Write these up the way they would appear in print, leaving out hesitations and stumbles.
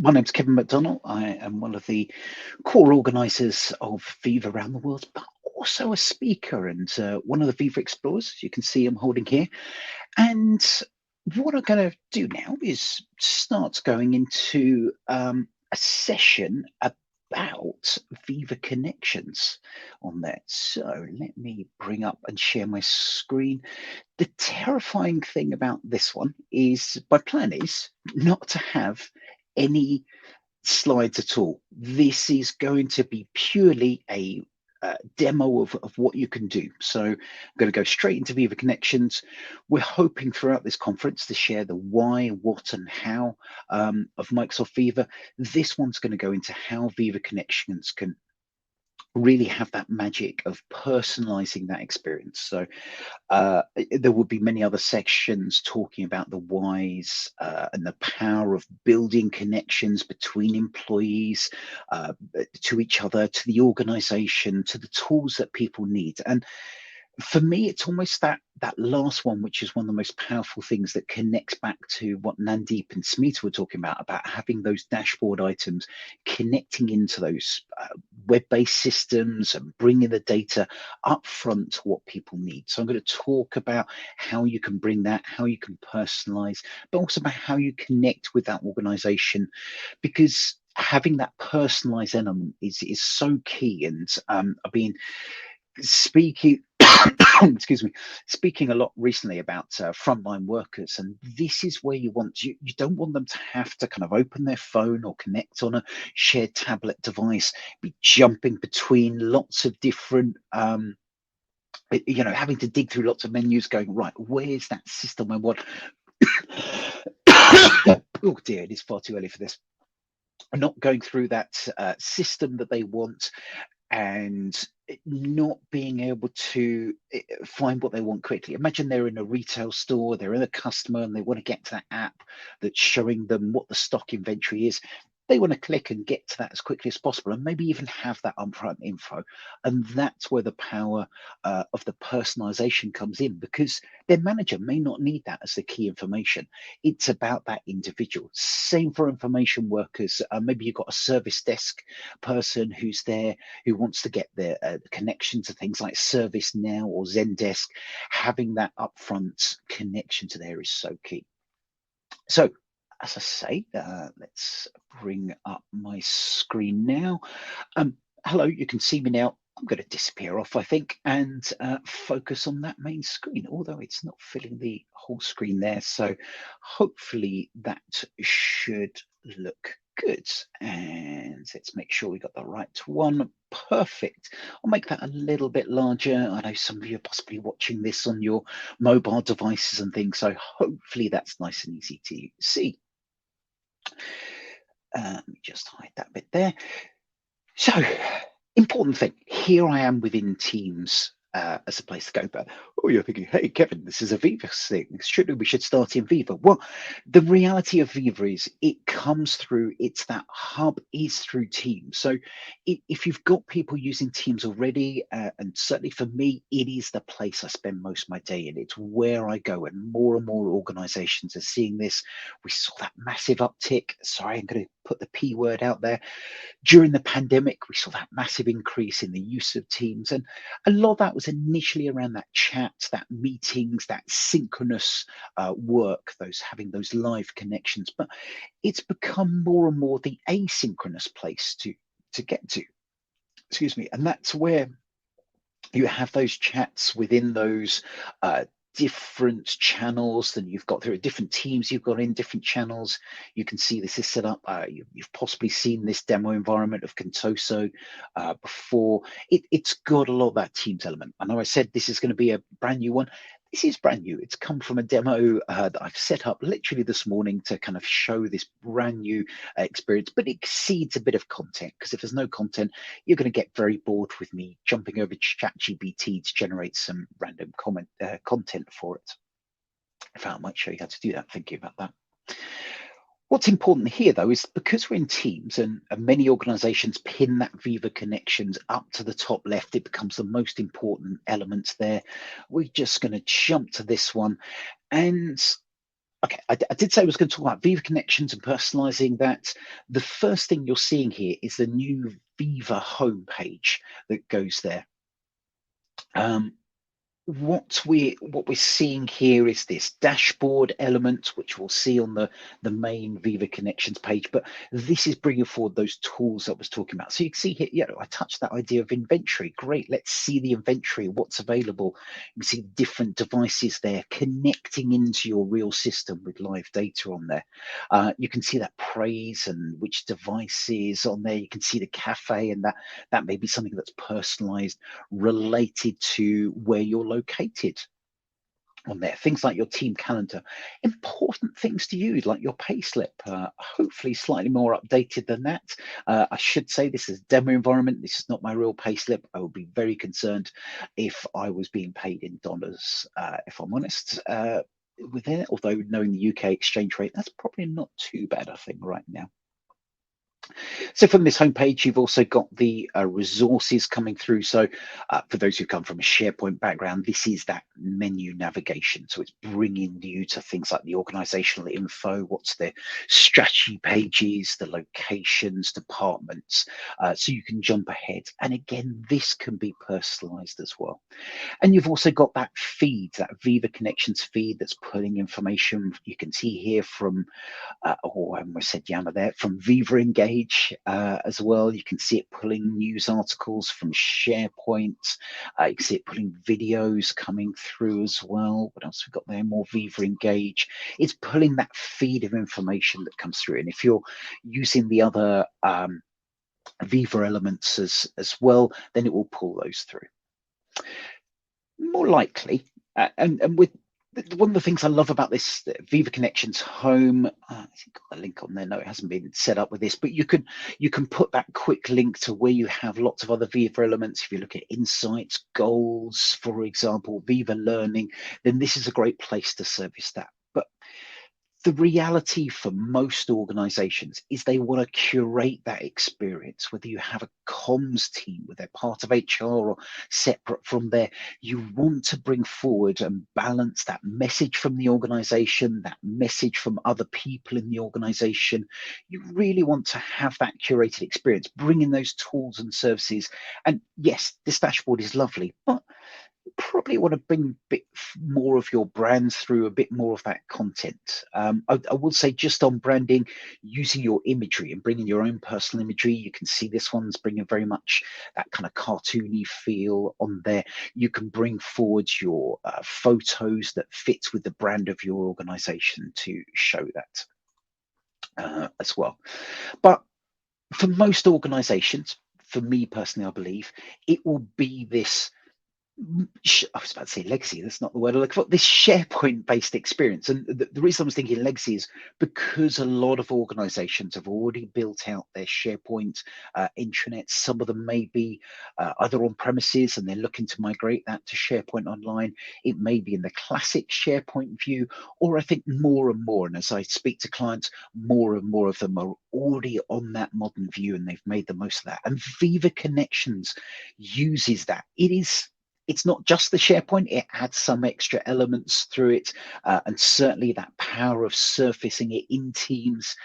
My name's Kevin McDonald. I am one of the core organisers of Viva around the world, but also a speaker and one of the Viva Explorers. As you can see, I'm holding here. And what I'm going to do now is start going into a session about Viva Connections on there. So let me bring up and share my screen. The terrifying thing about this one is my plan is not to have any slides at all. This is going to be purely a demo of what you can do. So I'm going to go straight into Viva Connections. We're hoping throughout this conference to share the why, what, and how of Microsoft Viva. This one's going to go into how Viva Connections can really have that magic of personalizing that experience. So there would be many other sections talking about the whys and the power of building connections between employees, to each other, to the organization, to the tools that people need. And for me, it's almost that last one, which is one of the most powerful things that connects back to what Nandeep and Smita were talking about having those dashboard items, connecting into those web-based systems and bringing the data up front to what people need. So I'm going to talk about how you can bring that, how you can personalize, but also about how you connect with that organization, because having that personalized element is so key. And I've been speaking excuse me, speaking a lot recently about frontline workers, and this is where you don't want them to have to kind of open their phone or connect on a shared tablet device, be jumping between lots of different having to dig through lots of menus, going, right, where's that system I want? Oh dear, it is far too early for this. Not going through that system that they want, and not being able to find what they want quickly. Imagine they're in a retail store, they're in a customer, and they want to get to that app that's showing them what the stock inventory is. They want to click and get to that as quickly as possible, and maybe even have that upfront info. And that's where the power of the personalization comes in, because their manager may not need that as the key information. It's about that individual. Same for information workers. Maybe you've got a service desk person who's there, who wants to get their connection to things like ServiceNow or Zendesk. Having that upfront connection to there is so key. So, as I say, let's bring up my screen now. Hello, you can see me now. I'm going to disappear off, I think, and focus on that main screen, although it's not filling the whole screen there. So hopefully that should look good. And let's make sure we got the right one. Perfect. I'll make that a little bit larger. I know some of you are possibly watching this on your mobile devices and things, so hopefully that's nice and easy to see. Let me just hide that bit there. So, important thing, here I am within Teams as a place to go, but you're thinking, hey, Kevin, this is a Viva thing. Surely we should start in Viva. Well, the reality of Viva is it comes through, it's that hub is through Teams. So if you've got people using Teams already, and certainly for me, it is the place I spend most of my day in. It's where I go, and more organizations are seeing this. We saw that massive uptick. Sorry, I'm going to put the P word out there. During the pandemic, we saw that massive increase in the use of Teams, and a lot of that was initially around that chat, that meetings, that synchronous work, those having those live connections. But it's become more and more the asynchronous place to get to. Excuse me, and that's where you have those chats within those different channels that you've got. There are different teams you've got in different channels. You can see this is set up. You've possibly seen this demo environment of Contoso before. It's got a lot of that Teams element. I know I said this is going to be a brand new one. This is brand new. It's come from a demo that I've set up literally this morning to kind of show this brand new experience, but it exceeds a bit of content, because if there's no content, you're going to get very bored with me jumping over ChatGPT to generate some random content for it. In fact, I might show you how to do that, thinking about that. What's important here, though, is because we're in Teams and many organizations pin that Viva Connections up to the top left, it becomes the most important element there. We're just going to jump to this one. And Okay, I did say I was going to talk about Viva Connections and personalizing that. The first thing you're seeing here is the new Viva homepage that goes there. Um, what we're seeing here is this dashboard element, which we'll see on the main Viva Connections page, but this is bringing forward those tools that I was talking about. So you can see here, I touched that idea of inventory. Great, let's see the inventory, what's available. You can see different devices there connecting into your real system with live data on there. You can see that praise and which devices on there. You can see the cafe, and that may be something that's personalized related to where you're located on there. Things like your team calendar, important things to use like your payslip, hopefully slightly more updated than that. I should say this is a demo environment. This is not my real payslip. I would be very concerned if I was being paid in dollars, if I'm honest. Within it, although knowing the UK exchange rate, that's probably not too bad a thing right now. So from this homepage, you've also got the resources coming through. So for those who come from a SharePoint background, this is that menu navigation. So it's bringing you to things like the organizational info, what's the strategy pages, the locations, departments. So you can jump ahead. And again, this can be personalized as well. And you've also got that feed, that Viva Connections feed that's pulling information. You can see here from I almost said Yammer there, from Viva Engage as well. You can see it pulling news articles from SharePoint. You can see it pulling videos coming through as well. What else we got there? More Viva Engage. It's pulling that feed of information that comes through. And if you're using the other Viva elements as well, then it will pull those through. More likely, and with one of the things I love about this Viva Connections home, I think got the link on there. No, it hasn't been set up with this, but you can put that quick link to where you have lots of other Viva elements. If you look at insights, goals, for example, Viva Learning, then this is a great place to service that. But the reality for most organizations is they want to curate that experience, whether you have a comms team where they're part of HR or separate from there. You want to bring forward and balance that message from the organization, that message from other people in the organization. You really want to have that curated experience, bring in those tools and services. And yes, this dashboard is lovely, but probably want to bring a bit more of your brand through, a bit more of that content. I will say, just on branding, using your imagery and bringing your own personal imagery. You can see this one's bringing very much that kind of cartoony feel on there. You can bring forward your photos that fits with the brand of your organization to show that as well. But for most organizations, for me personally, I believe it will be this, I was about to say legacy. That's not the word I look for. This SharePoint-based experience, and the reason I was thinking legacy is because a lot of organisations have already built out their SharePoint intranet. Some of them may be either on premises and they're looking to migrate that to SharePoint Online. It may be in the classic SharePoint view, or I think more and more. And as I speak to clients, more and more of them are already on that modern view, and they've made the most of that. And Viva Connections uses that. It's not just the SharePoint, it adds some extra elements through it, and certainly that power of surfacing it in Teams,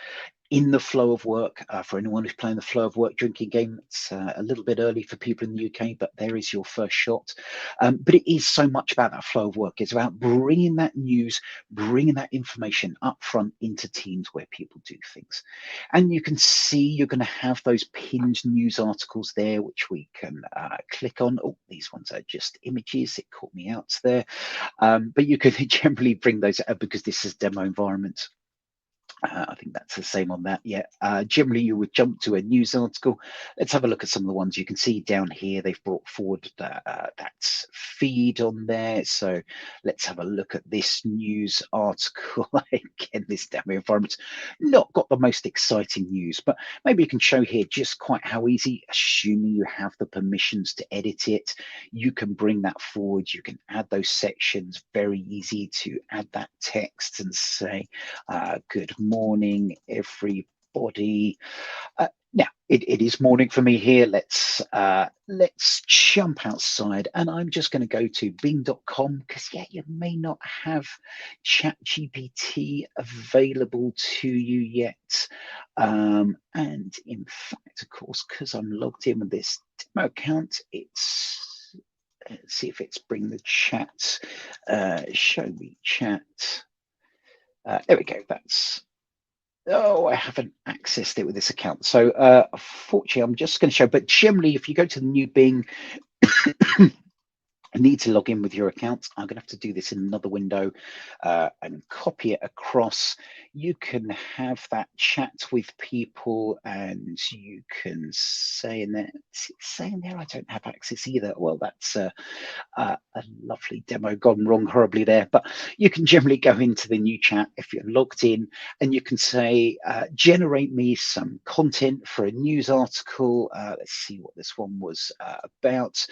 in the flow of work. For anyone who's playing the flow of work drinking game, it's a little bit early for people in the UK, but there is your first shot. But it is so much about that flow of work. It's about bringing that news, bringing that information up front into Teams where people do things. And you can see you're going to have those pinned news articles there, which we can click on. Oh, these ones are just images. It caught me out there. But you can generally bring those up because this is demo environment. I think that's the same on that. Yeah. Generally, you would jump to a news article. Let's have a look at some of the ones you can see down here. They've brought forward that feed on there. So let's have a look at this news article. Again, this demo environment, not got the most exciting news, but maybe you can show here just quite how easy, assuming you have the permissions to edit it, you can bring that forward. You can add those sections. Very easy to add that text and say, good morning, everybody. Now, it is morning for me here. Let's jump outside, and I'm just going to go to bing.com because yeah, you may not have ChatGPT available to you yet. And in fact, of course, because I'm logged in with this demo account, it's let's see if it's bring the chat. Show me chat. There we go. That's Oh, I haven't accessed it with this account. So fortunately, I'm just going to show, but generally, if you go to the new Bing, need to log in with your account. I'm going to have to do this in another window and copy it across. You can have that chat with people, and you can say in there, saying there, I don't have access either. Well, that's a lovely demo gone wrong horribly there, but you can generally go into the new chat if you're logged in, and you can say, generate me some content for a news article. Let's see what this one was about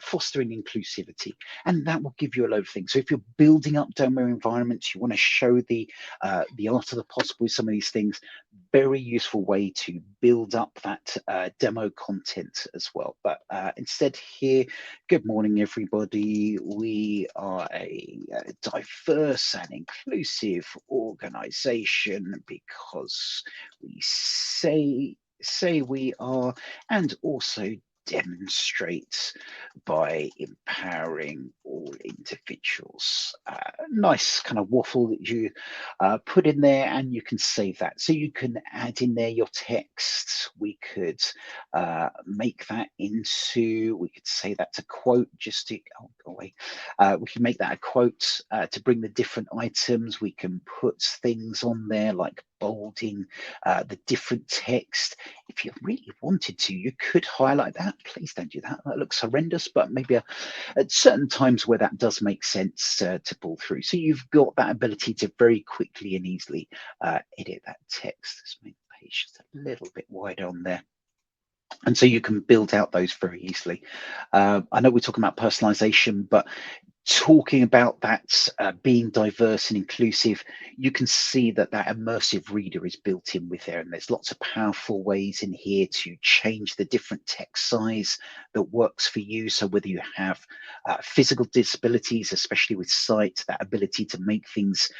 fostering inclusivity, and that will give you a load of things. So if you're building up demo environments, you want to show the art of the possible with some of these things, very useful way to build up that demo content as well. But instead here, good morning, everybody. We are a diverse and inclusive organization because we say we are, and also demonstrate by empowering all individuals. Nice kind of waffle that you put in there, and you can save that. So you can add in there your text. We could make that into, we could say that's a quote just to, oh, go away. We can make that a quote to bring the different items. We can put things on there like bolding the different text. If you really wanted to, you could highlight that. Please don't do that. That looks horrendous, but maybe at certain times where that does make sense to pull through. So you've got that ability to very quickly and easily edit that text. Let's make the page just a little bit wider on there. And so you can build out those very easily. I know we're talking about personalization, but talking about that being diverse and inclusive, you can see that that immersive reader is built in with there, and there's lots of powerful ways in here to change the different text size that works for you. So whether you have physical disabilities, especially with sight, that ability to make things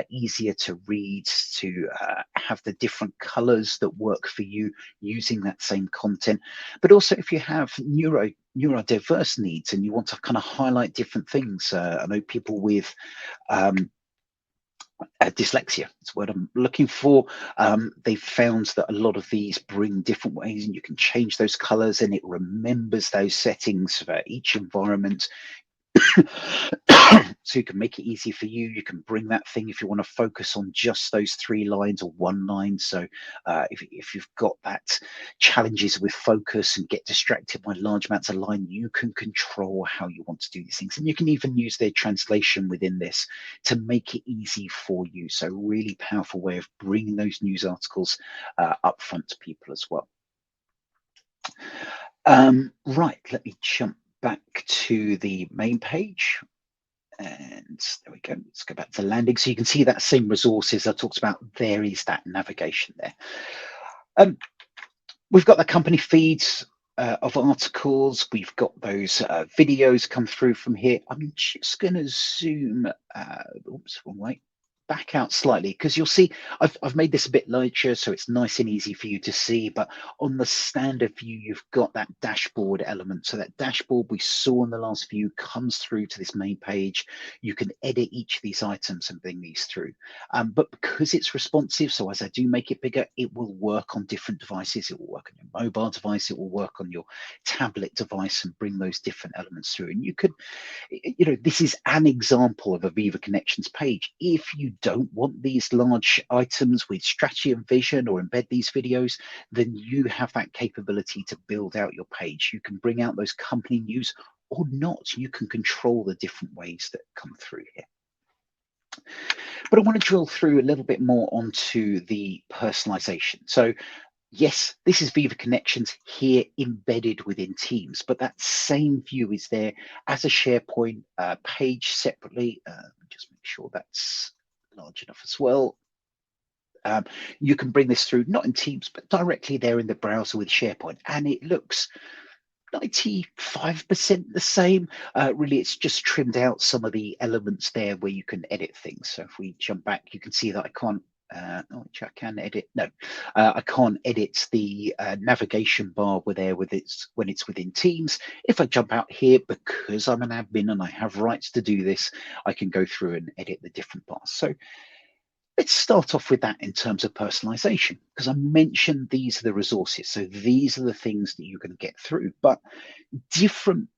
easier to read, to have the different colors that work for you using that same content. But also if you have neurodiverse needs and you want to kind of highlight different things. I know people with dyslexia, that's what I'm looking for. They've found that a lot of these bring different ways, and you can change those colors and it remembers those settings for each environment. So you can make it easy for you. You can bring that thing if you want to focus on just those 3 lines or 1 line. So if you've got that challenges with focus and get distracted by large amounts of line, you can control how you want to do these things. And you can even use their translation within this to make it easy for you. So really powerful way of bringing those news articles up front to people as well. Right, let me jump back to the main page. And there we go. Let's go back to landing. So you can see that same resources I talked about. There is that navigation there. We've got the company feeds of articles. We've got those videos come through from here. I'm just going to zoom. Oops, wrong way. Back out slightly because you'll see I've made this a bit larger so it's nice and easy for you to see, but on the standard view you've got that dashboard element. So that dashboard we saw in the last view comes through to this main page. You can edit each of these items and bring these through, but because it's responsive, so as I do make it bigger, it will work on different devices. It will work on your mobile device, it will work on your tablet device and bring those different elements through. And you could, you know, this is an example of a Viva Connections page. If you don't want these large items with strategy and vision or embed these videos, then you have that capability to build out your page. You can bring out those company news or not. You can control the different ways that come through here. But I want to drill through a little bit more onto the personalization. So yes, this is Viva Connections here embedded within Teams, but that same view is there as a SharePoint page separately. Just make sure that's large enough as well. Um, you can bring this through not in Teams, but directly there in the browser with SharePoint, and it looks 95% the same. Really, it's just trimmed out some of the elements there where you can edit things. So if we jump back, you can see that I can't. Which I can edit. No, I can't edit the navigation bar with there with its when it's within Teams. If I jump out here, because I'm an admin and I have rights to do this, I can go through and edit the different bars. So let's start off with that in terms of personalization, because I mentioned these are the resources. So these are the things that you're going to get through, but different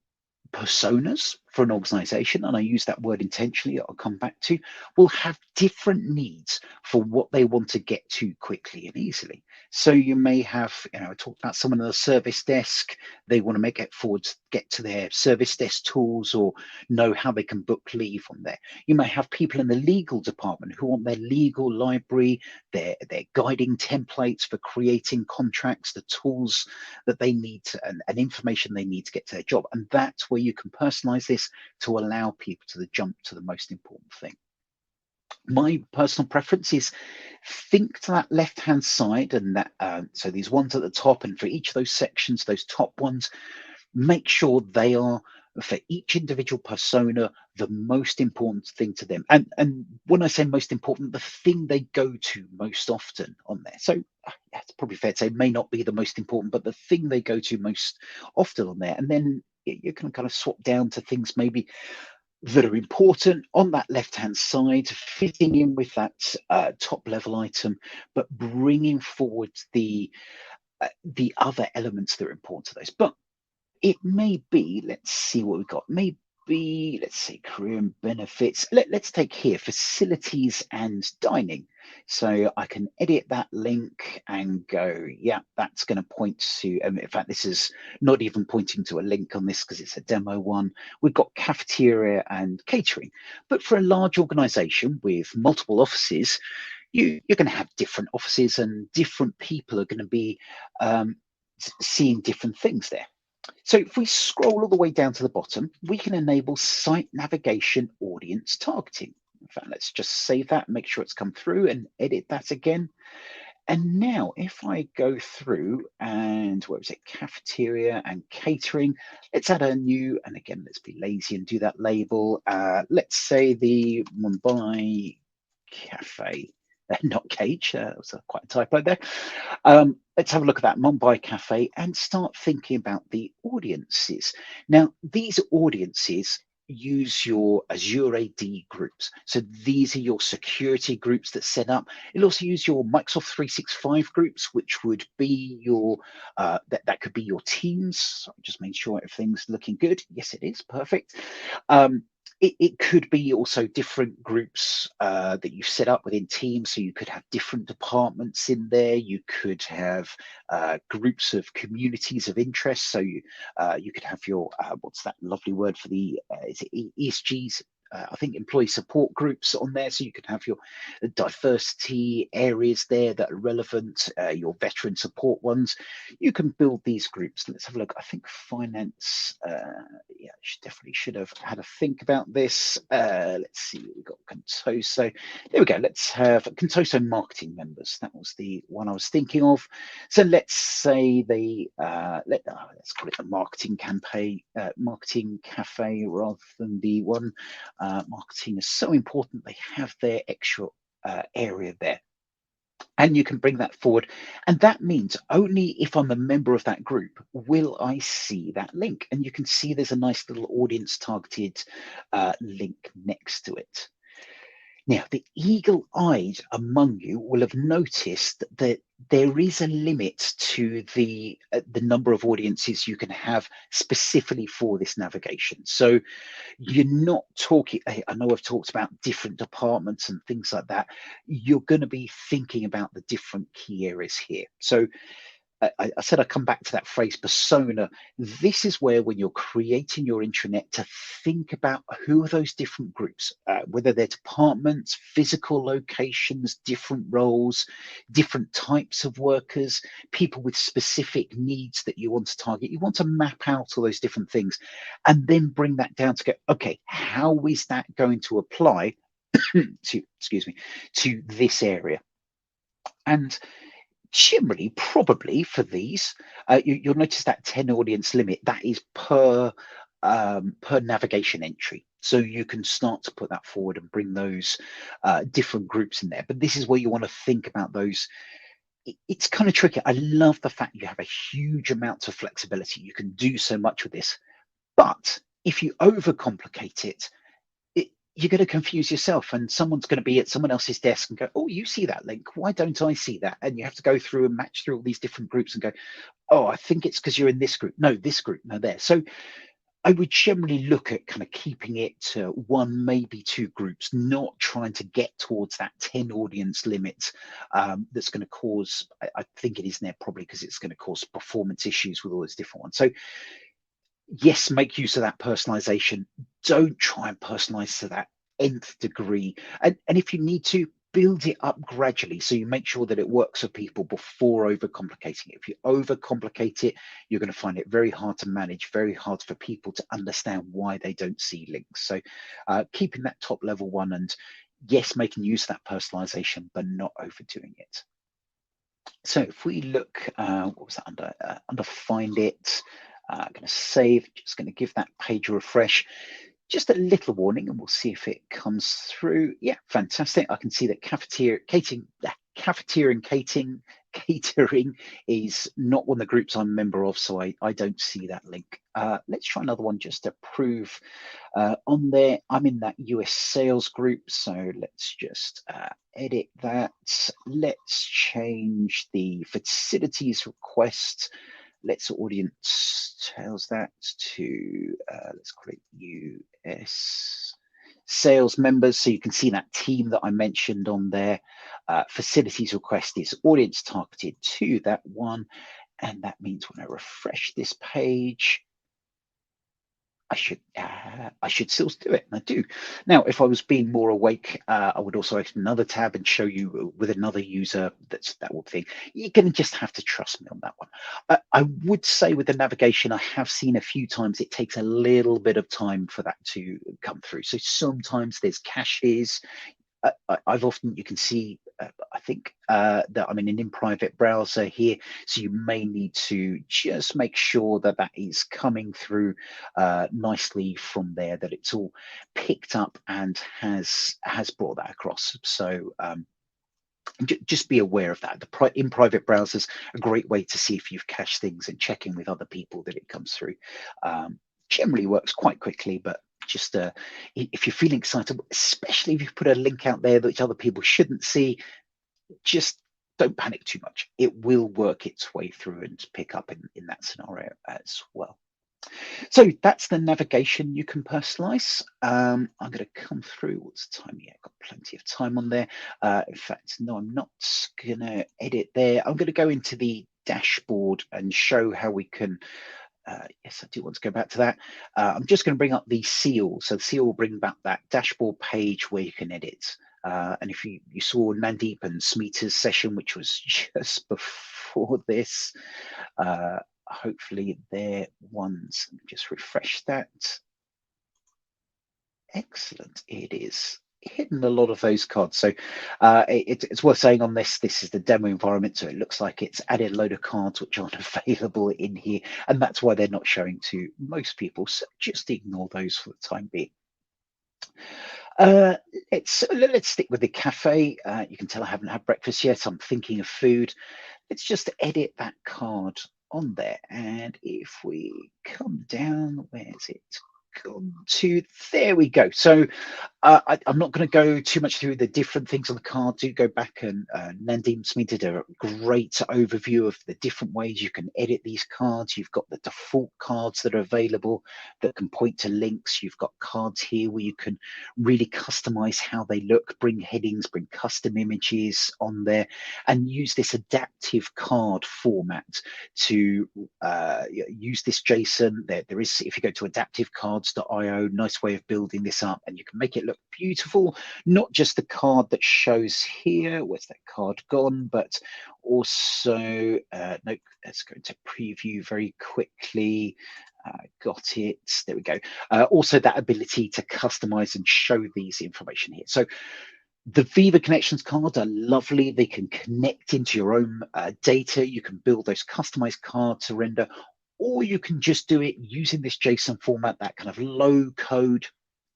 personas for an organization, and I use that word intentionally, I'll come back to, will have different needs for what they want to get to quickly and easily. So you may have, I talked about someone on the service desk, they want to make it forward, get to their service desk tools or know how they can book leave on there. You may have people in the legal department who want their legal library, their guiding templates for creating contracts, the tools that they need to, and information they need to get to their job. And that's where you can personalize this to allow people to jump to the most important thing. My personal preference is think to that left hand side, and that so these ones at the top, and for each of those sections, those top ones, make sure they are for each individual persona the most important thing to them. And when I say most important, the thing they go to most often on there. So it's probably fair to say may not be the most important, but the thing they go to most often on there. And then you can kind of swap down to things maybe that are important on that left hand side, fitting in with that top level item, but bringing forward the other elements that are important to those. But it may be, let's see what we've got. Maybe, let's say career and benefits. Let's take here facilities and dining. So I can edit that link and go, yeah, that's going to point to, in fact, this is not even pointing to a link on this because it's a demo one. We've got cafeteria and catering. But for a large organization with multiple offices, you're going to have different offices and different people are going to be seeing different things there. So if we scroll all the way down to the bottom, we can enable site navigation audience targeting. In fact, let's just save that, make sure it's come through and edit that again. And now if I go through and where was it, cafeteria and catering, let's add a new, and again, let's be lazy and do that label. Let's say the Mumbai Cafe, not Cage, that was quite a typo there. Let's have a look at that Mumbai Cafe and start thinking about the audiences. Now, these audiences use your Azure AD groups. So these are your security groups that set up. It'll also use your Microsoft 365 groups, which would be your, that could be your teams. So just making sure everything's looking good. Yes, it is, perfect. It could be also different groups that you set up within Teams. So you could have different departments in there. You could have groups of communities of interest. So you could have your, what's that lovely word for the, is it ESGs? I think employee support groups on there. So you could have your diversity areas there that are relevant, your veteran support ones. You can build these groups. Let's have a look. I think finance, yeah, definitely should have had a think about this. Let's see, we've got Contoso. There we go. Let's have Contoso marketing members. That was the one I was thinking of. So let's say the, let's call it the marketing campaign, marketing cafe rather than the one. Marketing is so important. They have their extra area there. And you can bring that forward. And that means only if I'm a member of that group will I see that link. And you can see there's a nice little audience targeted link next to it. Now, the eagle-eyed among you will have noticed that there is a limit to the number of audiences you can have specifically for this navigation. So you're not talking, I know I've talked about different departments and things like that. You're going to be thinking about the different key areas here. So I said I come back to that phrase persona. This is where when you're creating your intranet to think about who are those different groups, whether they're departments, physical locations, different roles, different types of workers, people with specific needs that you want to target. You want to map out all those different things and then bring that down to go, okay, how is that going to apply to, excuse me, to this area? And generally, probably for these, you'll notice that 10 audience limit, that is per navigation entry. So you can start to put that forward and bring those different groups in there. But this is where you want to think about those. It's kind of tricky. I love the fact you have a huge amount of flexibility. You can do so much with this. But if you overcomplicate it, you're going to confuse yourself, and someone's going to be at someone else's desk and go, "Oh, you see that link? Why don't I see that?" And you have to go through and match through all these different groups and go, "Oh, I think it's because you're in this group. No, this group. No, there." So I would generally look at kind of keeping it to one, maybe two groups, not trying to get towards that 10 audience limit. That's going to cause, I think it is there probably because it's going to cause performance issues with all those different ones. So yes, make use of that personalization. Don't try and personalize to that nth degree. And if you need to, build it up gradually so you make sure that it works for people before overcomplicating it. If you overcomplicate it, you're going to find it very hard to manage, very hard for people to understand why they don't see links. So keeping that top level one, and yes, making use of that personalization, but not overdoing it. So if we look, what was that under find it? I'm going to save, just going to give that page a refresh. Just a little warning, and we'll see if it comes through. Yeah, fantastic. I can see that cafeteria and catering is not one of the groups I'm a member of, so I don't see that link. Let's try another one just to prove on there. I'm in that US sales group, so let's just edit that. Let's change the facilities request. Let's audience tells that to, let's call it US sales members. So you can see that team that I mentioned on there. Facilities request is audience targeted to that one. And that means when I refresh this page, I should still do it, and I do. Now, if I was being more awake, I would also open another tab and show you with another user that's that whole thing. You're going to just have to trust me on that one. I would say with the navigation, I have seen a few times it takes a little bit of time for that to come through. So sometimes there's caches. I've often, you can see, I think that I'm in an in private browser here, so you may need to just make sure that that is coming through nicely from there, that it's all picked up and has brought that across. So just be aware of that. In private browsers, a great way to see if you've cached things and checking with other people that it comes through. Generally works quite quickly, but just if you're feeling excited, especially if you put a link out there which other people shouldn't see, just don't panic too much. It will work its way through and pick up in that scenario as well. So that's the navigation you can personalize. I'm going to come through. What's the time? Yeah, I've got plenty of time on there. In fact, no, I'm not going to edit there. I'm going to go into the dashboard and show how we can. Yes, I do want to go back to that. I'm just going to bring up the seal. So the seal will bring back that dashboard page where you can edit. And if you saw Mandeep and Smita's session, which was just before this, hopefully they're ones. Just refresh that. Excellent. It is hidden a lot of those cards. So it's worth saying on this is the demo environment. So it looks like it's added a load of cards which aren't available in here. And that's why they're not showing to most people. So just ignore those for the time being. Let's stick with the cafe. You can tell I haven't had breakfast yet. I'm thinking of food. Let's just edit that card on there. And if we come down, where's it gone to? There we go. So I'm not going to go too much through the different things on the card. Do go back, and Nandeem Smith did a great overview of the different ways you can edit these cards. You've got the default cards that are available that can point to links. You've got cards here where you can really customize how they look, bring headings, bring custom images on there, and use this adaptive card format to use this JSON. There is, if you go to adaptivecards.io, nice way of building this up, and you can make it look beautiful. Not just the card that shows here, where's that card gone, but also, no, let's go to preview very quickly. Got it. There we go. Also, that ability to customize and show these information here. So The Viva Connections cards are lovely. They can connect into your own data. You can build those customized cards to render, or you can just do it using this JSON format, that kind of low code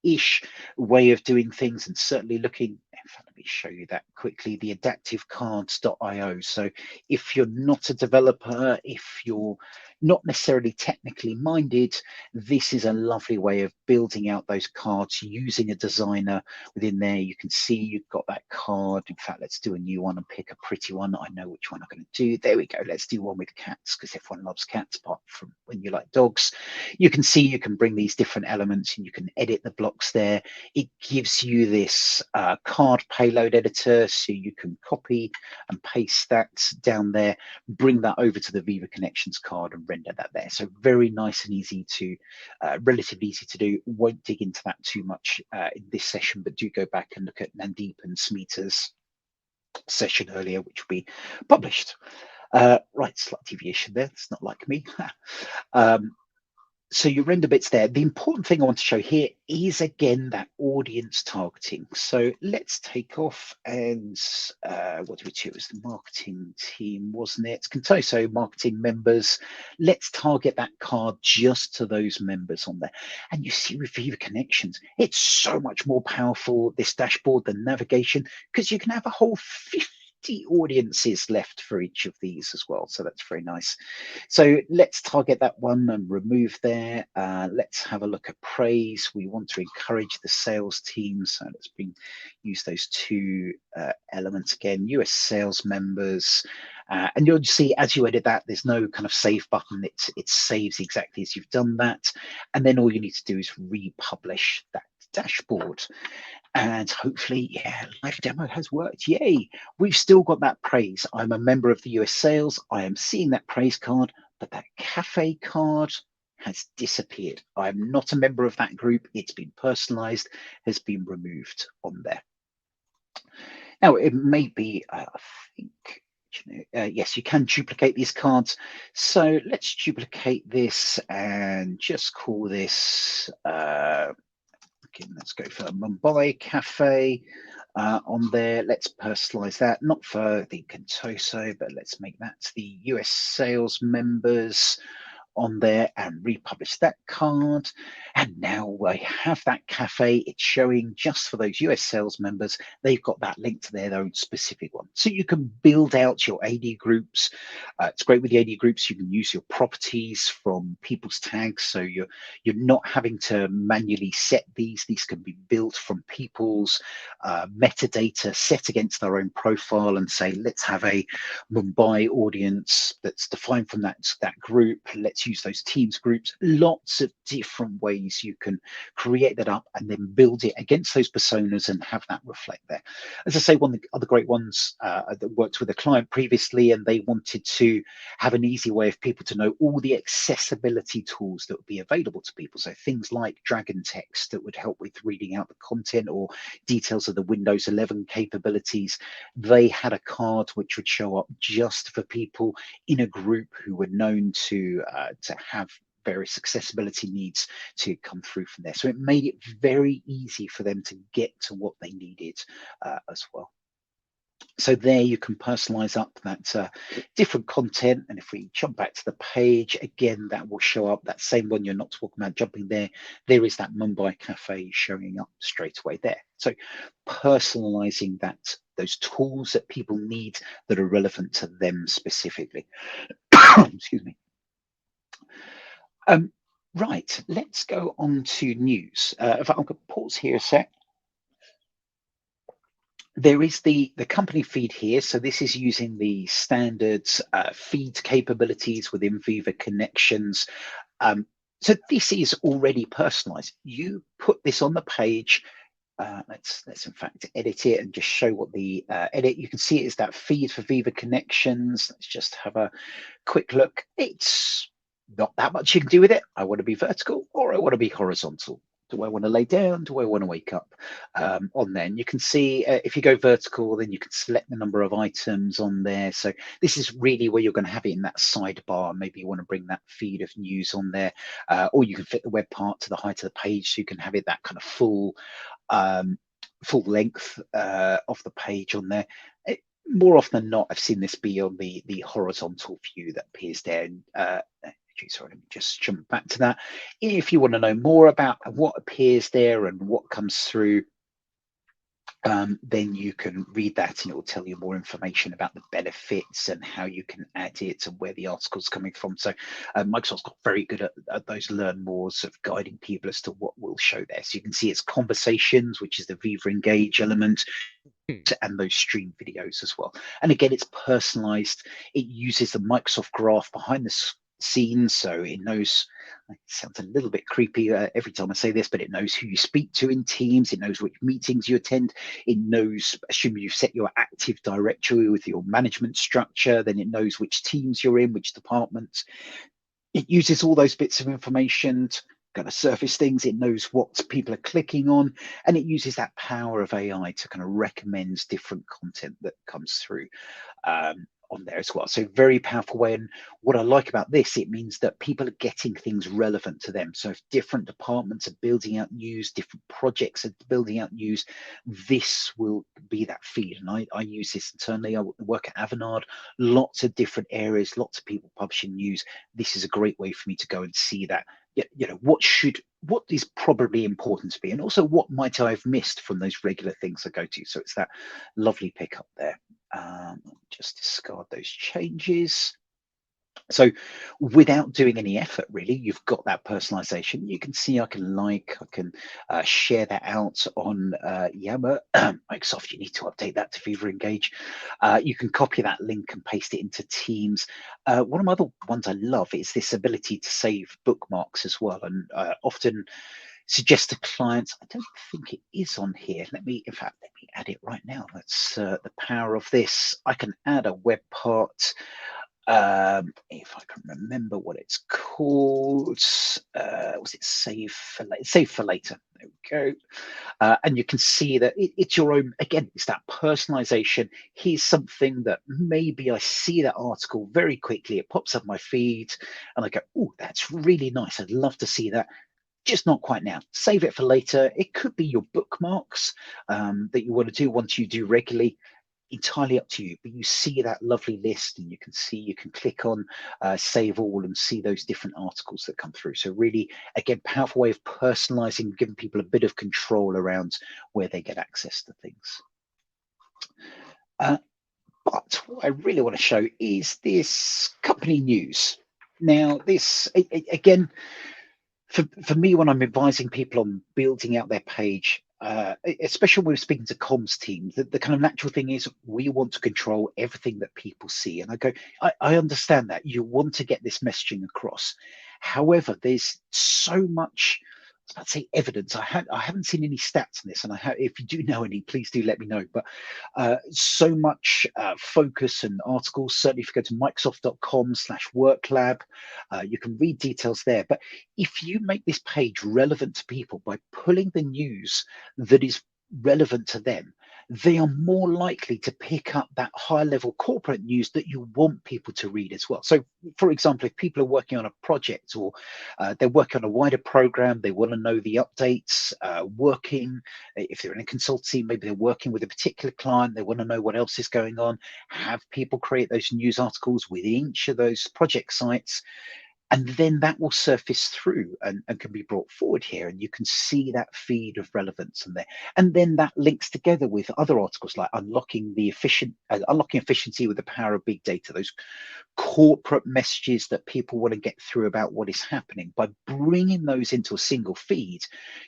ish way of doing things, and certainly looking. In fact, let me show you that quickly, the adaptivecards.io. So if you're not a developer, if you're not necessarily technically minded, this is a lovely way of building out those cards using a designer within there. You can see you've got that card. In fact, let's do a new one and pick a pretty one. I know which one I'm going to do. There we go. Let's do one with cats, because everyone loves cats apart from when you like dogs. You can see you can bring these different elements and you can edit the blocks there. It gives you this card payload editor, so you can copy and paste that down there, bring that over to the Viva Connections card and render that there. So very nice and easy to, relatively easy to do. Won't dig into that too much in this session, but do go back and look at Nandeep and Smita's session earlier, which we published. Right, slight deviation there. It's not like me. So your render bits there. The important thing I want to show here is, again, that audience targeting. So let's take off and what did we do? It was the marketing team, wasn't it? Contoso marketing members. Let's target that card just to those members on there. And you see with Viva Connections, it's so much more powerful, this dashboard, than navigation, because you can have a whole 50 audiences left for each of these as well. So that's very nice. So let's target that one and remove there. Let's have a look at praise. We want to encourage the sales team. So let's use those two elements again, US sales members. And you'll see as you edit that, there's no kind of save button. It saves exactly as you've done that. And then all you need to do is republish that dashboard. And hopefully, yeah, live demo has worked. Yay. We've still got that praise. I'm a member of the US sales. I am seeing that praise card, but that cafe card has disappeared. I'm not a member of that group. It's been personalized, has been removed on there. Now, it may be, I think, yes, you can duplicate these cards. So let's duplicate this and just call this, let's go for Mumbai Cafe on there. Let's personalize that, not for the Contoso, but let's make that the US sales members on there and republish that card. And now we have that cafe. It's showing just for those US sales members. They've got that link to their own specific one. So you can build out your AD groups. It's great with the AD groups. You can use your properties from people's tags. So you're not having to manually set these. These can be built from people's metadata set against their own profile, and say, let's have a Mumbai audience that's defined from that group. Let's use those teams groups. Lots of different ways you can create that up and then build it against those personas and have that reflect there. As I say, one of the other great ones that worked with a client previously, and they wanted to have an easy way of people to know all the accessibility tools that would be available to people. So things like dragon text that would help with reading out the content, or details of the Windows 11 capabilities. They had a card which would show up just for people in a group who were known to have various accessibility needs to come through from there. So it made it very easy for them to get to what they needed as well. So there you can personalize up that different content. And if we jump back to the page, again, that will show up, that same one you're not talking about jumping there. There is that Mumbai Cafe showing up straight away there. So personalizing those tools that people need that are relevant to them specifically. Excuse me. Right, let's go on to news. If I'm going to pause here a sec. There is the company feed here. So this is using the standard feed capabilities within Viva Connections. So this is already personalized. You put this on the page. Let's in fact edit it and just show what the edit. You can see it is that feed for Viva Connections. Let's just have a quick look. It's not that much you can do with it. I want to be vertical or I want to be horizontal. Do I want to lay down? Do I want to wake up? On there, and you can see if you go vertical, then you can select the number of items on there. So this is really where you're going to have it in that sidebar. Maybe you want to bring that feed of news on there, or you can fit the web part to the height of the page, so you can have it that kind of full full length of the page on there. More often than not, I've seen this be on the horizontal view that appears there. And, sorry, let me just jump back to that. If you want to know more about what appears there and what comes through, then you can read that and it will tell you more information about the benefits and how you can add it and where the article's coming from. So Microsoft's got very good at those learn mores of guiding people as to what will show there. So you can see it's conversations, which is the Viva Engage element, and those stream videos as well. And again, it's personalized. It uses the Microsoft graph behind the scenes, so it knows, it sounds a little bit creepy every time I say this, but it knows who you speak to in Teams, it knows which meetings you attend, it knows, assuming you've set your Active Directory with your management structure, then it knows which teams you're in, which departments. It uses all those bits of information to kind of surface things. It knows what people are clicking on, and it uses that power of AI to kind of recommend different content that comes through on there as well. So very powerful way. And what I like about this, it means that people are getting things relevant to them. So if different departments are building out news, different projects are building out news, this will be that feed. And I use this internally. I work at Avanade, lots of different areas, lots of people publishing news. This is a great way for me to go and see that, you know, what is probably important to me, and also what might I have missed from those regular things I go to. So it's that lovely pickup there. Just discard those changes. So without doing any effort, really, you've got that personalization. You can see I can share that out on Yammer. Microsoft, you need to update that to Viva Engage. You can copy that link and paste it into Teams. One of my other ones I love is this ability to save bookmarks as well, and often suggest to clients. I don't think it is on here. In fact, let me add it right now. That's the power of this. I can add a web part. If I can remember what it's called, was it save for later? There we go. And you can see that it's your own, again, it's that personalization. Here's something that maybe I see that article very quickly, it pops up my feed and I go, oh, that's really nice, I'd love to see that. Just not quite now. Save it for later. It could be your bookmarks that you want to do once you do regularly. Entirely up to you, but you see that lovely list and you can click on save all and see those different articles that come through. So really, again, powerful way of personalizing, giving people a bit of control around where they get access to things. But what I really want to show is this company news. Now, this, again, for me, when I'm advising people on building out their page, especially when we're speaking to comms teams, the kind of natural thing is we want to control everything that people see. And I go, I understand that you want to get this messaging across. However, there's so much, I was about to say evidence. I haven't seen any stats on this, and if you do know any, please do let me know. But so much focus and articles. Certainly, if you go to Microsoft.com/worklab, you can read details there. But if you make this page relevant to people by pulling the news that is relevant to them, they are more likely to pick up that high level corporate news that you want people to read as well. So, for example, if people are working on a project or they're working on a wider program, they want to know the updates, if they're in a consultancy, maybe they're working with a particular client, they want to know what else is going on, have people create those news articles within each of those project sites. And then that will surface through and can be brought forward here. And you can see that feed of relevance in there. And then that links together with other articles like unlocking efficiency with the power of big data, those corporate messages that people want to get through about what is happening. By bringing those into a single feed,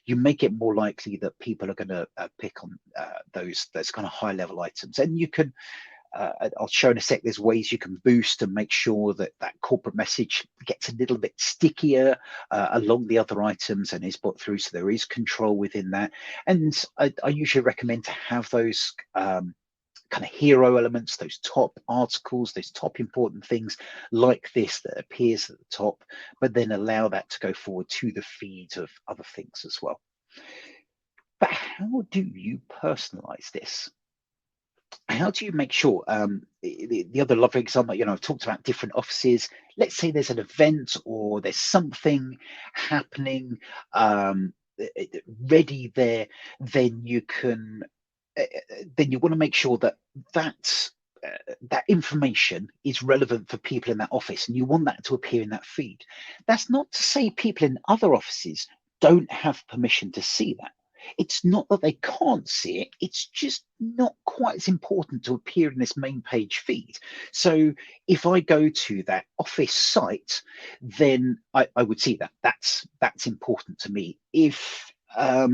you make it more likely that people are going to pick on those kind of high level items. And you can, I'll show in a sec, there's ways you can boost and make sure that that corporate message gets a little bit stickier along the other items and is put through, so there is control within that. And I usually recommend to have those kind of hero elements, those top articles, those top important things like this that appears at the top, but then allow that to go forward to the feed of other things as well. But how do you personalize this? How do you make sure, the other lovely example, I've talked about different offices. Let's say there's an event or there's something happening. ready there, then you can then you want to make sure that that that information is relevant for people in that office, and you want that to appear in that feed. That's not to say people in other offices don't have permission to see that. It's not that they can't see it, it's just not quite as important to appear in this main page feed. So if I go to that office site, then I would see that. That's important to me. If I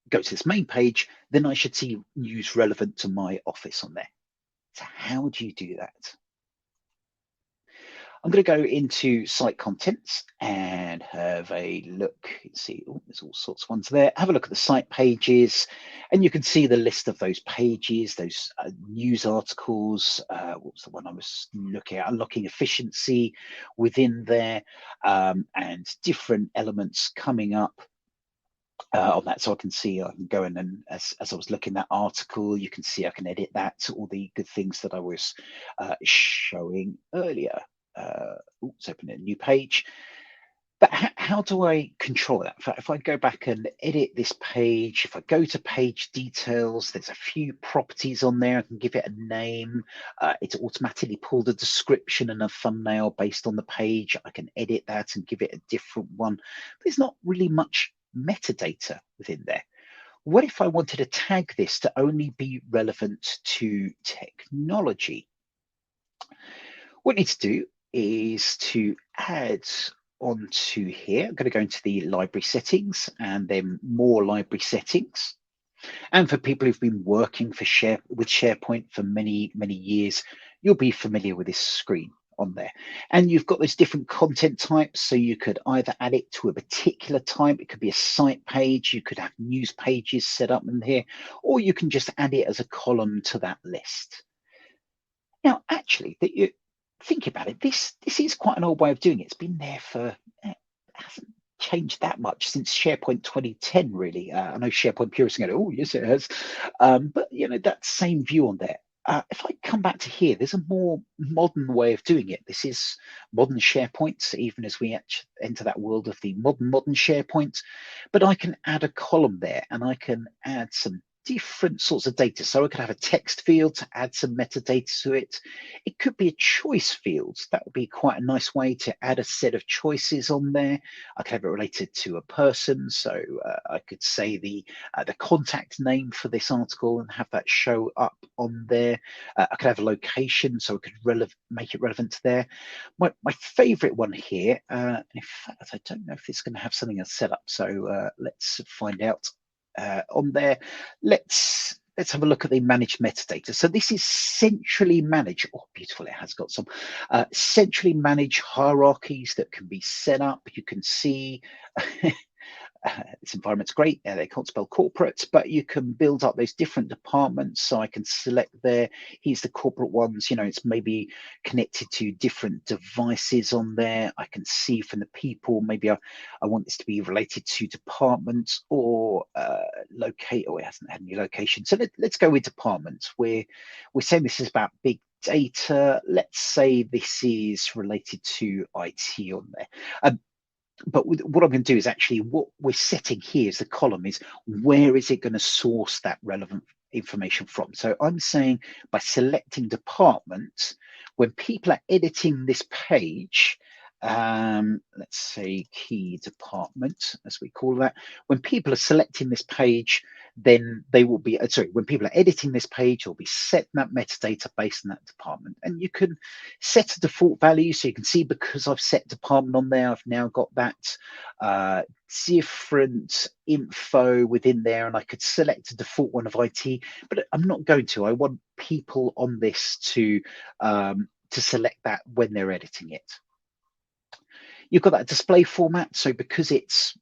go to this main page, then I should see news relevant to my office on there. So how do you do that? I'm going to go into site contents and have a look. You can see, oh, there's all sorts of ones there. Have a look at the site pages, and you can see the list of those pages, those news articles. What was the one I was looking at? Unlocking efficiency within there, and different elements coming up on that. So I can see, I can go in, and as I was looking at that article, you can see I can edit that to all the good things that I was showing earlier. Let's open a new page. But how do I control that? If I go back and edit this page, if I go to page details, there's a few properties on there. I can give it a name. It's automatically pulled a description and a thumbnail based on the page. I can edit that and give it a different one. There's not really much metadata within there. What if I wanted to tag this to only be relevant to technology? What I need to do is to add onto here. I'm going to go into the library settings and then more library settings. And for people who've been working with SharePoint for many, many years, you'll be familiar with this screen on there. And you've got those different content types. So you could either add it to a particular type. It could be a site page. You could have news pages set up in here, or you can just add it as a column to that list. Now, actually, that you think about it, this is quite an old way of doing it. It's been there for, it hasn't changed that much since SharePoint 2010, really. I know SharePoint purists are going, oh, yes, it has. But, that same view on there. If I come back to here, there's a more modern way of doing it. This is modern SharePoint, even as we enter that world of the modern SharePoint. But I can add a column there, and I can add some different sorts of data. So I could have a text field to add some metadata to it. It could be a choice field. That would be quite a nice way to add a set of choices on there. I could have it related to a person. So I could say the contact name for this article and have that show up on there. I could have a location, so I could make it relevant to there. My favorite one here, in fact, I don't know if it's going to have something else set up. So let's find out. On there, let's have a look at the managed metadata. So this is centrally managed. Oh, beautiful! It has got some centrally managed hierarchies that can be set up. You can see this environment's great. They can't spell corporate, but you can build up those different departments. So I can select there. Here's the corporate ones. It's maybe connected to different devices on there. I can see from the people, maybe I want this to be related to departments or locate. Oh, it hasn't had any location. So let's go with departments. We're saying this is about big data. Let's say this is related to IT on there. But what I'm going to do is actually what we're setting here is the column is where is it going to source that relevant information from. So I'm saying by selecting department, when people are editing this page, let's say key department, as we call that, when people are selecting this page, then they will be, when people are editing this page, they'll be setting that metadata based on that department. And you can set a default value. So you can see because I've set department on there, I've now got that different info within there, and I could select a default one of IT, but I'm not going to. I want people on this to select that when they're editing it. You've got that display format. So because it's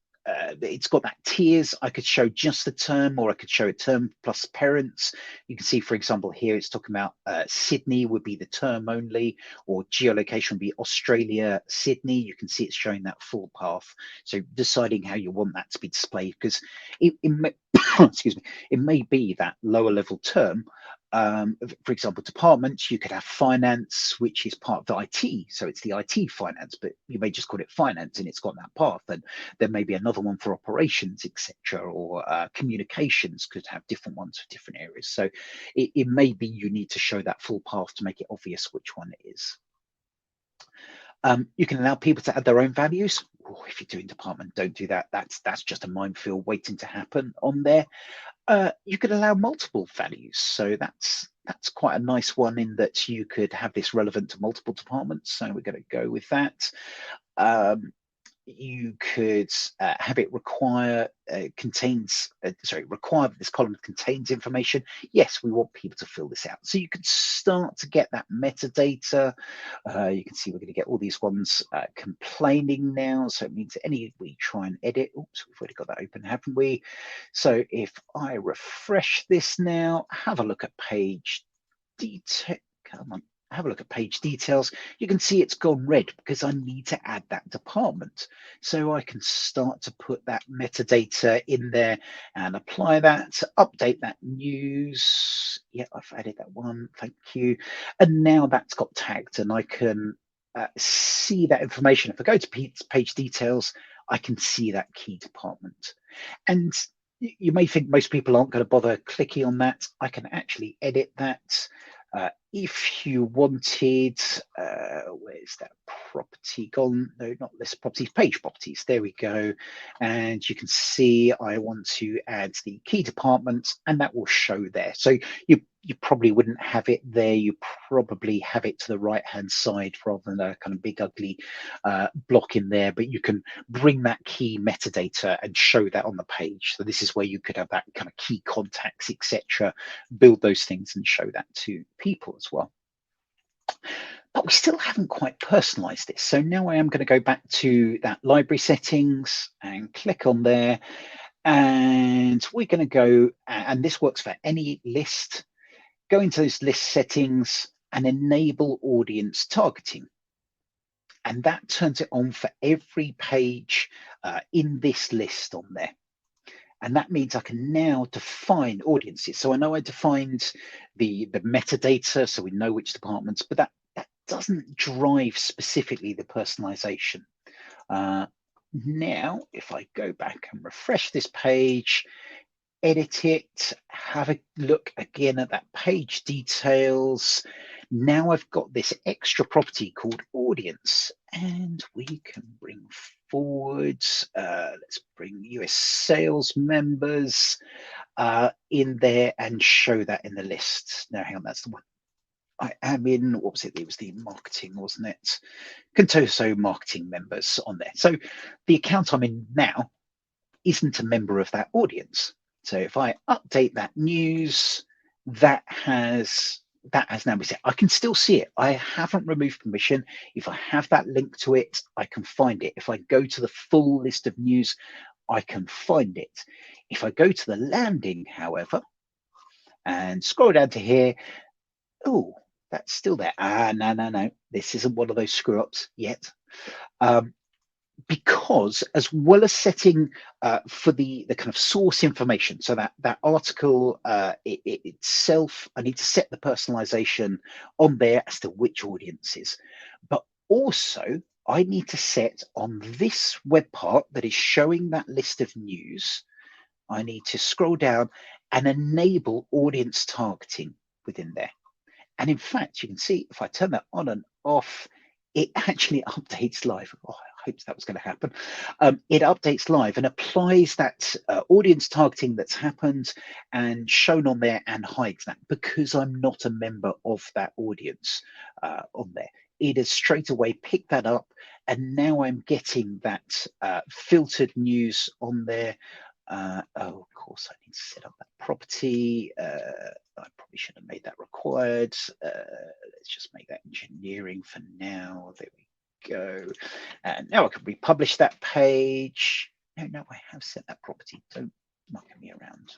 got that tiers, I could show just the term, or I could show a term plus parents. You can see, for example, here it's talking about Sydney would be the term only, or geolocation would be Australia, Sydney. You can see it's showing that full path. So deciding how you want that to be displayed, because it may, excuse me, it may be that lower level term for example, departments, you could have finance, which is part of the IT. So it's the IT finance, but you may just call it finance and it's got that path. And there may be another one for operations, etc. Or communications could have different ones for different areas. So it may be you need to show that full path to make it obvious which one it is. You can allow people to add their own values. Oh, if you're doing department, don't do that. That's just a minefield waiting to happen on there. You could allow multiple values. So that's quite a nice one in that you could have this relevant to multiple departments. So we're going to go with that. You could have it require require that this column contains information. Yes, we want people to fill this out. So you could start to get that metadata. You can see we're going to get all these ones complaining now. So it means any we try and edit. Oops, we've already got that open, haven't we? So if I refresh this now, have a look at page detail. Come on. Have a look at page details. You can see it's gone red because I need to add that department. So I can start to put that metadata in there and apply that, update that news. Yeah, I've added that one. Thank you. And now that's got tagged and I can see that information. If I go to page details, I can see that key department. And you may think most people aren't going to bother clicking on that. I can actually edit that. If you wanted, where's that property gone? No, not list properties, page properties. There we go. And you can see I want to add the key department and that will show there. So you probably wouldn't have it there. You probably have it to the right-hand side rather than a kind of big ugly block in there, but you can bring that key metadata and show that on the page. So this is where you could have that kind of key contacts, etc., build those things and show that to people as well. But we still haven't quite personalized this. So now I am going to go back to that library settings and click on there. And we're going to go, and this works for any list, go into those list settings and enable audience targeting. And that turns it on for every page in this list on there. And that means I can now define audiences. So I know I defined the metadata, so we know which departments, but that doesn't drive specifically the personalization. Now, if I go back and refresh this page, edit it, have a look again at that page details. Now I've got this extra property called audience, and we can bring forward, let's bring US sales members in there and show that in the list. Now, hang on, that's the one I am in. What was it? It was the marketing, wasn't it? Contoso marketing members on there. So the account I'm in now isn't a member of that audience. So if I update that news, that has now been set. I can still see it. I haven't removed permission. If I have that link to it, I can find it. If I go to the full list of news, I can find it. If I go to the landing, however, and scroll down to here, oh, that's still there. No. This isn't one of those screw ups yet. Because as well as setting for the kind of source information, so that article itself, I need to set the personalization on there as to which audiences, but also I need to set on this web part that is showing that list of news, I need to scroll down and enable audience targeting within there. And in fact, you can see if I turn that on and off, it actually updates live. Oh, I hoped that was going to happen. It updates live and applies that audience targeting that's happened and shown on there and hides that because I'm not a member of that audience on there. It has straight away picked that up. And now I'm getting that filtered news on there. Oh, of course, I need to set up that property. I probably should have made that required. Let's just make that engineering for now. There we go. And now I can republish that page. No, I have set that property. Don't knock me around.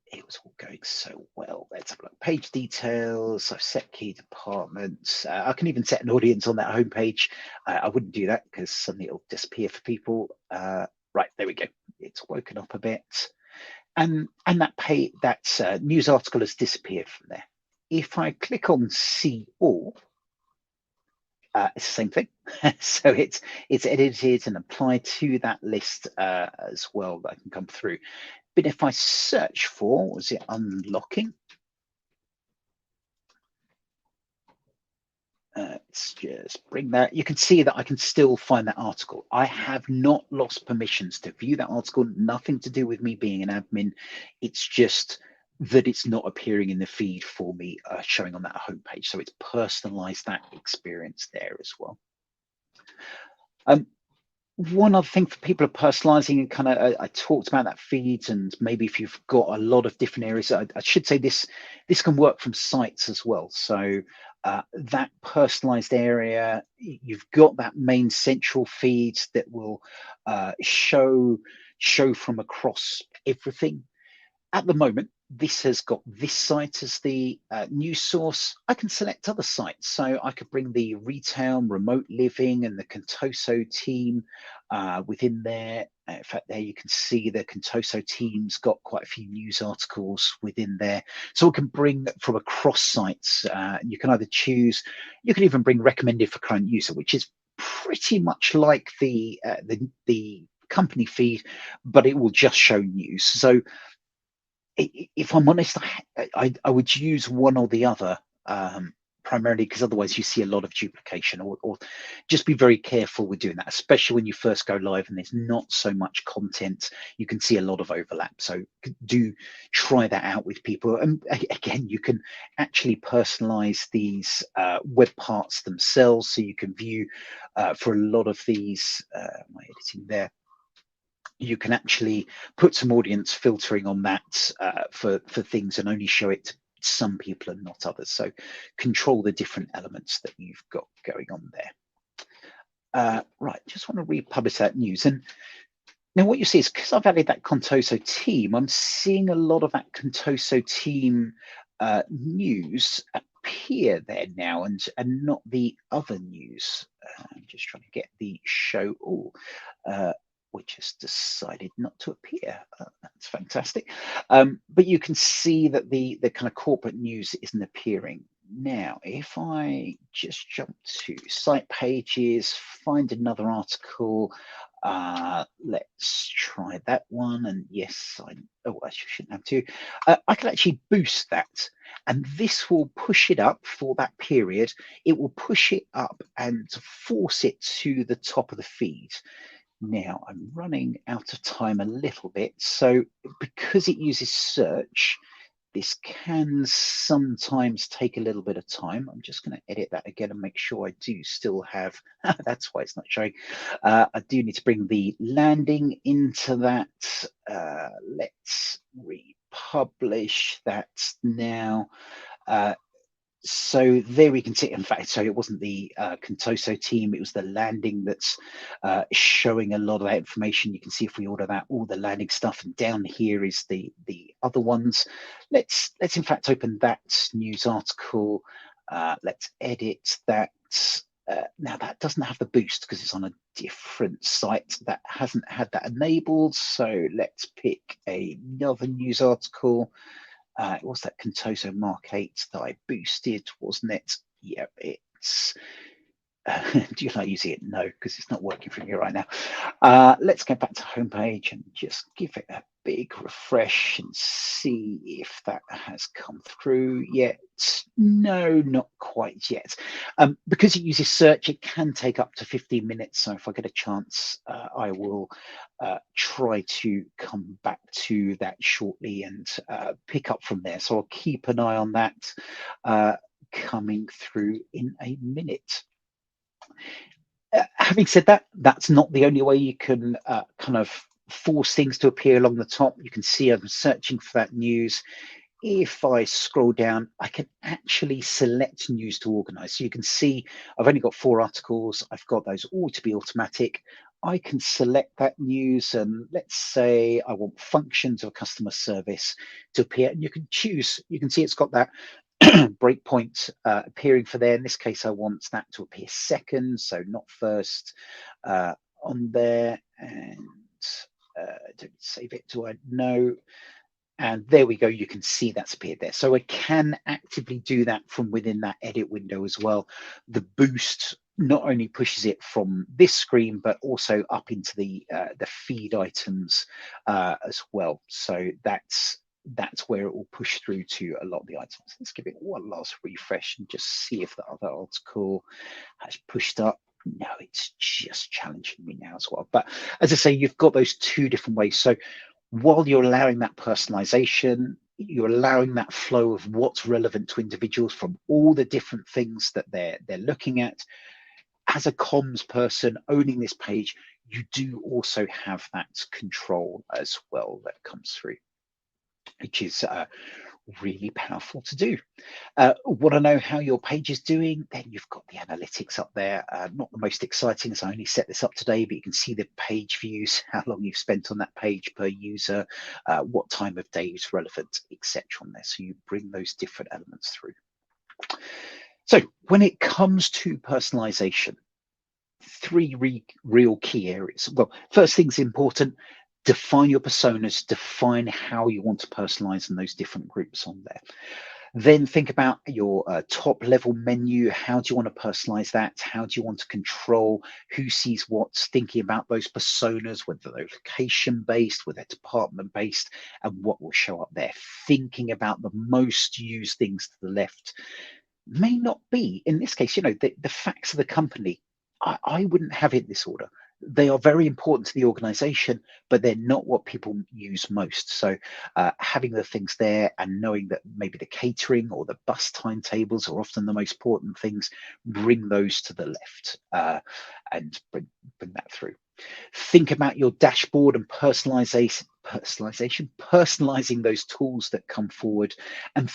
It was all going so well. Let's have a look. Page details. I've set key departments. I can even set an audience on that homepage. I wouldn't do that because suddenly it'll disappear for people. Right, there we go. It's woken up a bit. And that news article has disappeared from there. If I click on see all, it's the same thing. So it's edited and applied to that list as well that I can come through. But if I search for, was it unlocking? Let's just bring that. You can see that I can still find that article. I have not lost permissions to view that article. Nothing to do with me being an admin. It's just that it's not appearing in the feed for me, showing on that homepage. So it's personalized that experience there as well. One other thing for people are personalizing, and kind of I talked about that feeds, and maybe if you've got a lot of different areas, I should say this can work from sites as well. So that personalized area, you've got that main central feed that will show from across everything. At the moment, this has got this site as the news source. I can select other sites. So I could bring the retail, remote living, and the Contoso team within there. In fact, there you can see the Contoso team's got quite a few news articles within there. So we can bring from across sites. You can either choose, you can even bring recommended for current user, which is pretty much like the company feed, but it will just show news. So if I'm honest, I would use one or the other, primarily because otherwise you see a lot of duplication, or just be very careful with doing that, especially when you first go live and there's not so much content. You can see a lot of overlap. So do try that out with people. And again, you can actually personalize these web parts themselves. So you can view for a lot of these, my editing there, you can actually put some audience filtering on that for things and only show it to some people and not others. So control the different elements that you've got going on there. Right, just want to republish that news. And now what you see is, because I've added that Contoso team, I'm seeing a lot of that Contoso team news appear there now, and not the other news. I'm just trying to get the show all. Which has decided not to appear. That's fantastic. But you can see that the kind of corporate news isn't appearing. Now, if I just jump to site pages, find another article, let's try that one. And yes, I shouldn't have to. I can actually boost that, and this will push it up for that period. It will push it up and force it to the top of the feed. Now, I'm running out of time a little bit. So because it uses search, this can sometimes take a little bit of time. I'm just going to edit that again and make sure I do still have, that's why it's not showing. I do need to bring the landing into that. Let's republish that now. So there we can see, in fact, so it wasn't the Contoso team, it was the landing that's showing a lot of that information. You can see if we order that, all the landing stuff, and down here is the other ones. Let's in fact open that news article. Let's edit that. Now that doesn't have the boost because it's on a different site that hasn't had that enabled. So let's pick another news article. It was that Contoso Mark 8 that I boosted, wasn't it? Yeah, it's. Do you like using it? No, because it's not working for me right now. Let's get back to homepage and just give it a big refresh and see if that has come through yet. No, not quite yet. Because it uses search, it can take up to 15 minutes. So if I get a chance, I will try to come back to that shortly and pick up from there. So I'll keep an eye on that coming through in a minute. Having said that, that's not the only way you can kind of force things to appear along the top. You can see I'm searching for that news. If I scroll down, I can actually select news to organize. So you can see I've only got 4 articles. I've got those all to be automatic. I can select that news, and let's say I want functions of customer service to appear, and you can choose. You can see it's got that breakpoint appearing for there. In this case, I want that to appear second, so not first on there. And don't save it. Do I know? And there we go. You can see that's appeared there. So I can actively do that from within that edit window as well. The boost not only pushes it from this screen, but also up into the feed items as well. So that's where it will push through to a lot of the items. Let's give it one last refresh and just see if the other article has pushed up. No, it's just challenging me now as well. But as I say, you've got those two different ways. So while you're allowing that personalization, you're allowing that flow of what's relevant to individuals from all the different things that they're looking at. As a comms person owning this page, you do also have that control as well that comes through, which is really powerful to do. Want to know how your page is doing? Then you've got the analytics up there. Not the most exciting, as I only set this up today, but you can see the page views, how long you've spent on that page per user, what time of day is relevant, etc. on there. So you bring those different elements through. So when it comes to personalization, three real key areas. Well, first thing's important. Define your personas, define how you want to personalize in those different groups on there. Then think about your top level menu. How do you want to personalize that? How do you want to control who sees what's, thinking about those personas, whether they're location based, whether they're department based, and what will show up there. Thinking about the most used things to the left may not be, in this case, the facts of the company. I wouldn't have it this order. They are very important to the organization, but they're not what people use most. So having the things there and knowing that maybe the catering or the bus timetables are often the most important things, bring those to the left and bring that through. Think about your dashboard and personalizing those tools that come forward, and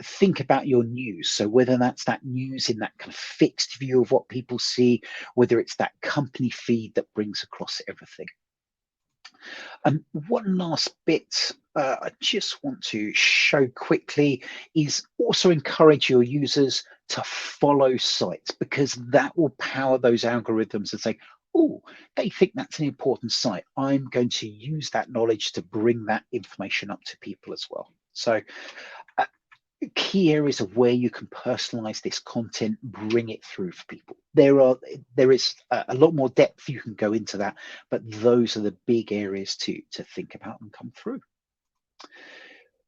think about your news. So whether that's that news in that kind of fixed view of what people see, whether it's that company feed that brings across everything. And one last bit I just want to show quickly is also encourage your users to follow sites, because that will power those algorithms and say, oh, they think that's an important site. I'm going to use that knowledge to bring that information up to people as well. So key areas of where you can personalize this content, bring it through for people. There is a lot more depth you can go into that, but those are the big areas to think about and come through.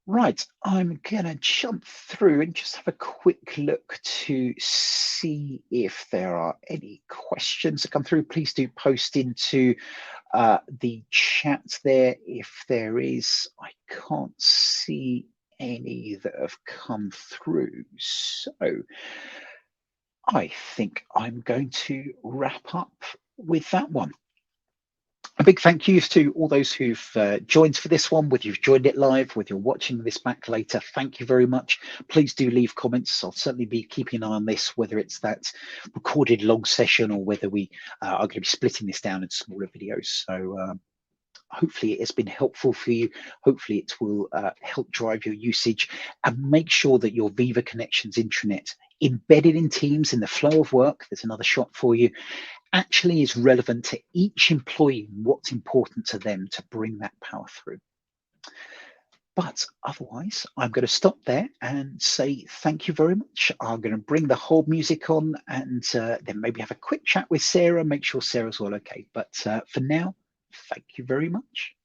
Right, I'm gonna jump through and just have a quick look to see if there are any questions that come through. Please do post into the chat there if there is. I can't see any that have come through. So I think I'm going to wrap up with that one. A big thank you to all those who've joined for this one, whether you've joined it live, whether you're watching this back later. Thank you very much. Please do leave comments. I'll certainly be keeping an eye on this, whether it's that recorded long session or whether we are going to be splitting this down into smaller videos. So hopefully it has been helpful for you. Hopefully it will help drive your usage, and make sure that your Viva Connections intranet embedded in Teams in the flow of work, there's another shot for you, actually is relevant to each employee, what's important to them to bring that power through. But otherwise, I'm going to stop there and say thank you very much. I'm going to bring the whole music on and then maybe have a quick chat with Sarah, make sure Sarah's all okay. But for now, thank you very much.